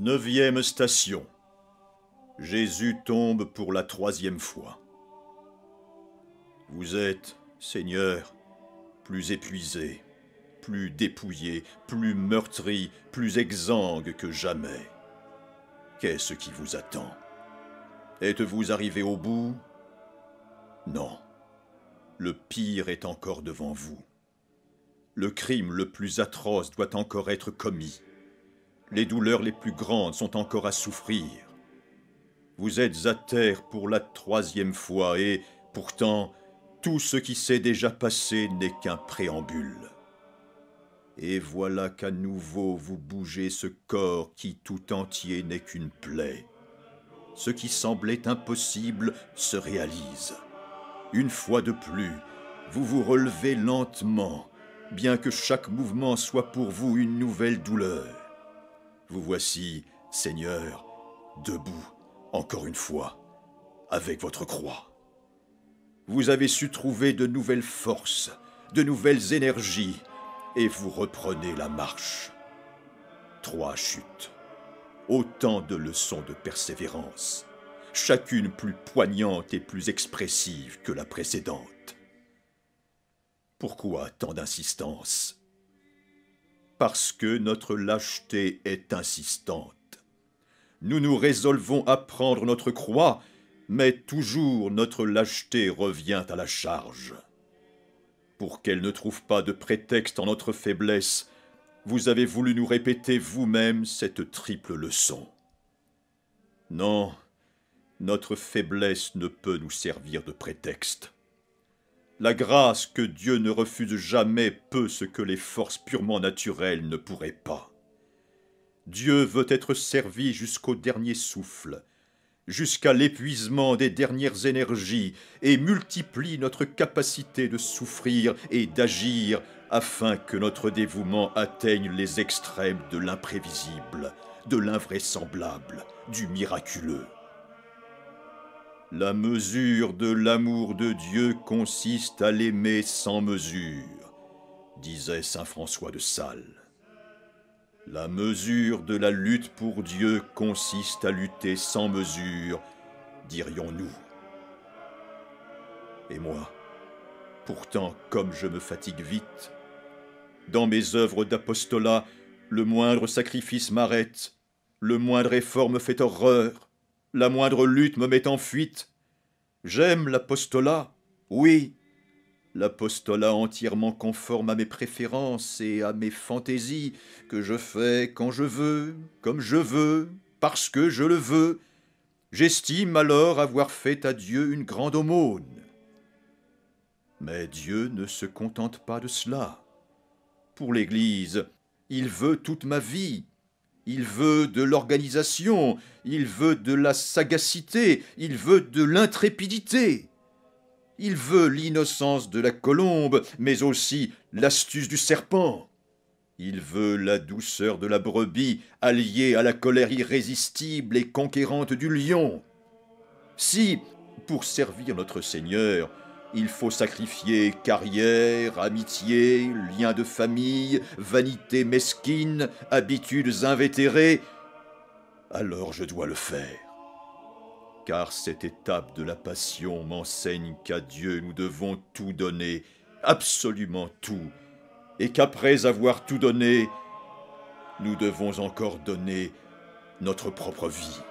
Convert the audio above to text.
Neuvième station. Jésus tombe pour la 3e fois. Vous êtes, Seigneur, plus épuisé, plus dépouillé, plus meurtri, plus exsangue que jamais. Qu'est-ce qui vous attend? Êtes-vous arrivé au bout? Non. Le pire est encore devant vous. Le crime le plus atroce doit encore être commis. Les douleurs les plus grandes sont encore à souffrir. Vous êtes à terre pour la 3e fois et, pourtant, tout ce qui s'est déjà passé n'est qu'un préambule. Et voilà qu'à nouveau vous bougez ce corps qui tout entier n'est qu'une plaie. Ce qui semblait impossible se réalise. Une fois de plus, vous vous relevez lentement, bien que chaque mouvement soit pour vous une nouvelle douleur. Vous voici, Seigneur, debout, encore une fois, avec votre croix. Vous avez su trouver de nouvelles forces, de nouvelles énergies, et vous reprenez la marche. 3 chutes, autant de leçons de persévérance, chacune plus poignante et plus expressive que la précédente. Pourquoi tant d'insistance? Parce que notre lâcheté est insistante. Nous nous résolvons à prendre notre croix, mais toujours notre lâcheté revient à la charge. Pour qu'elle ne trouve pas de prétexte en notre faiblesse, vous avez voulu nous répéter vous-même cette triple leçon. Non, notre faiblesse ne peut nous servir de prétexte. La grâce que Dieu ne refuse jamais peut ce que les forces purement naturelles ne pourraient pas. Dieu veut être servi jusqu'au dernier souffle, jusqu'à l'épuisement des dernières énergies, et multiplie notre capacité de souffrir et d'agir afin que notre dévouement atteigne les extrêmes de l'imprévisible, de l'invraisemblable, du miraculeux. La mesure de l'amour de Dieu consiste à l'aimer sans mesure, disait saint François de Sales. La mesure de la lutte pour Dieu consiste à lutter sans mesure, dirions-nous. Et moi, pourtant, comme je me fatigue vite, dans mes œuvres d'apostolat, le moindre sacrifice m'arrête, le moindre effort me fait horreur, la moindre lutte me met en fuite. J'aime l'apostolat, oui, l'apostolat entièrement conforme à mes préférences et à mes fantaisies, que je fais quand je veux, comme je veux, parce que je le veux. J'estime alors avoir fait à Dieu une grande aumône. Mais Dieu ne se contente pas de cela. Pour l'Église, il veut toute ma vie. Il veut de l'organisation, il veut de la sagacité, il veut de l'intrépidité. Il veut l'innocence de la colombe, mais aussi l'astuce du serpent. Il veut la douceur de la brebis, alliée à la colère irrésistible et conquérante du lion. Si, pour servir notre Seigneur, il faut sacrifier carrière, amitié, liens de famille, vanité mesquine, habitudes invétérées, alors je dois le faire. Car cette étape de la passion m'enseigne qu'à Dieu nous devons tout donner, absolument tout, et qu'après avoir tout donné, nous devons encore donner notre propre vie.